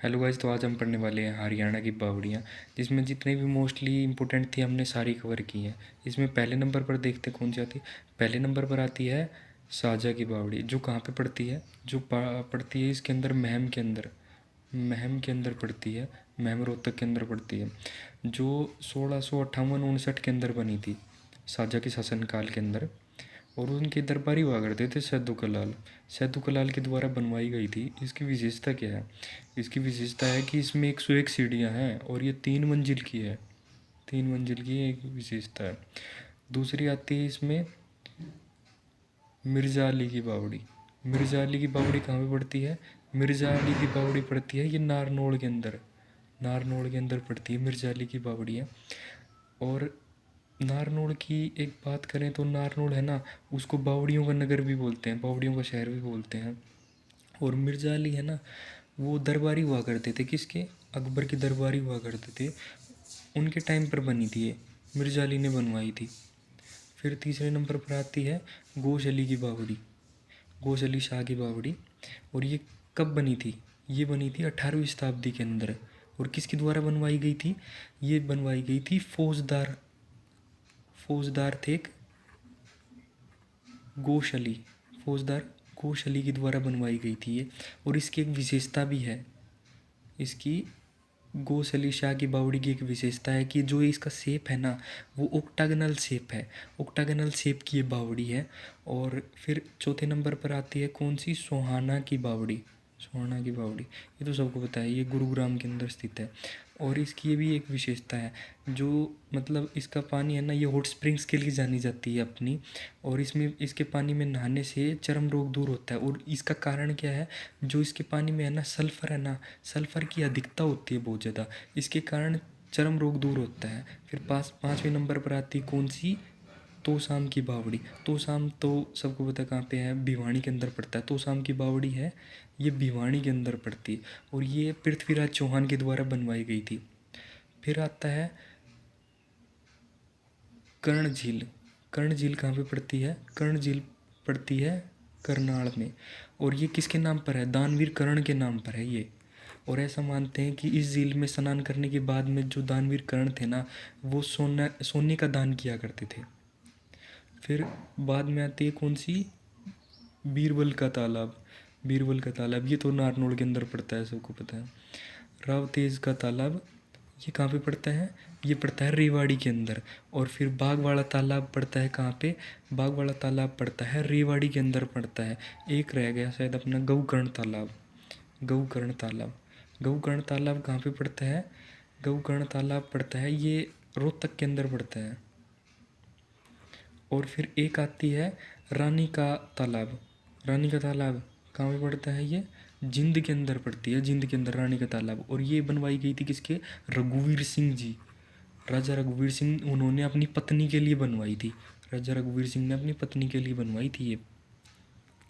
Hello guys, तो आज हम पढ़ने वाले हैं हरियाणा की बावड़ियाँ, जिसमें जितने भी मोस्टली इंपॉर्टेंट थी हमने सारी कवर की हैं। इसमें पहले नंबर पर देखते कौन सी आती है। पहले नंबर पर आती है साजा की बावड़ी, जो कहाँ पे पड़ती है, जो पड़ती है इसके अंदर महम के अंदर पड़ती है। महम रोहतक के अंदर पड़ती है, जो 1658-59 के अंदर बनी थी, साजा के शासनकाल के अंदर। और उनके दरबारी हुआ करते थे सैदू कलाल के द्वारा बनवाई गई थी। इसकी विशेषता क्या है? इसकी विशेषता है कि इसमें 101 सीढ़ियाँ हैं और ये 3 मंजिल की है। 3 मंजिल की एक विशेषता है। दूसरी आती है इसमें मिर्ज़ा अली की बावड़ी। मिर्ज़ा अली की बावड़ी कहाँ पे पड़ती है? मिर्ज़ा अली की बावड़ी पड़ती है ये नारनौल के अंदर। नारनौल के अंदर पड़ती है मिर्ज़ा अली की बावड़ी है। और नारनौल की एक बात करें तो नारनौल है ना, उसको बावड़ियों का नगर भी बोलते हैं, बावड़ियों का शहर भी बोलते हैं। और मिर्ज़ा अली है ना, वो दरबारी हुआ करते थे, किसके? अकबर के दरबारी हुआ करते थे। उनके टाइम पर बनी थी ये, मिर्ज़ा अली ने बनवाई थी। फिर तीसरे नंबर पर आती है गोश अली की बावड़ी, गोश अली शाह की बावड़ी। और ये कब बनी थी? ये बनी थी 18वीं शताब्दी के अंदर। और किसके द्वारा बनवाई गई थी? ये बनवाई गई थी फौजदार थे एक गोश अली, फौजदार गोश अली के द्वारा बनवाई गई थी ये। और इसकी एक विशेषता भी है, इसकी गोश अली शाह की बावड़ी की एक विशेषता है कि जो इसका शेप है ना, वो ओक्टागनल शेप है, ओक्टागनल शेप की ये बावड़ी है। और फिर चौथे नंबर पर आती है कौन सी? सोहाना की बावड़ी। सोहाना की बावड़ी, ये तो सबको पता है, ये गुरुग्राम के अंदर स्थित है। और इसकी ये भी एक विशेषता है, जो मतलब इसका पानी है ना, ये हॉट स्प्रिंग्स के लिए जानी जाती है अपनी। और इसमें इसके पानी में नहाने से चर्म रोग दूर होता है। और इसका कारण क्या है? जो इसके पानी में है ना, सल्फ़र है ना, सल्फ़र की अधिकता होती है बहुत ज़्यादा, इसके कारण चर्म रोग दूर होता है। फिर पाँचवें नंबर पर आती है कौन सी? तोशाम की बावड़ी। तोशाम तो सबको पता है कहाँ पे है, भिवानी के अंदर पड़ता है। तोशाम की बावड़ी है, ये भिवानी के अंदर पड़ती है। और ये पृथ्वीराज चौहान के द्वारा बनवाई गई थी। फिर आता है कर्ण झील। कर्ण झील कहाँ पे पड़ती है? कर्ण झील पड़ती है करनाल में। और ये किसके नाम पर है? दानवीर कर्ण के नाम पर है ये। और ऐसा मानते हैं कि इस झील में स्नान करने के बाद में जो दानवीर कर्ण थे ना, वो सोने का दान किया करते थे। फिर बाद में आती है कौन सी? बीरबल का तालाब। बीरबल का तालाब ये तो नारनौल के अंदर पड़ता है, सबको पता है। राव तेज का तालाब, ये कहाँ पे पड़ता है? ये पड़ता है रेवाड़ी के अंदर। और फिर बाग वाला तालाब पड़ता है कहाँ पे? बाग वाला तालाब पड़ता है रेवाड़ी के अंदर पड़ता है। एक रह गया शायद अपना गौकर्ण तालाब। गौकर्ण तालाब, गौकर्ण तालाब कहाँ पे पड़ता है? गौकर्ण तालाब पड़ता है ये रोहतक के अंदर पड़ता है। और फिर एक आती है रानी का तालाब। रानी का तालाब कहाँ पे पड़ता है? ये जिंद के अंदर पड़ती है, जिंद के अंदर रानी का तालाब। और ये बनवाई गई थी किसके? रघुवीर सिंह जी, राजा रघुवीर सिंह, उन्होंने अपनी पत्नी के लिए बनवाई थी। राजा रघुवीर सिंह ने अपनी पत्नी के लिए बनवाई थी ये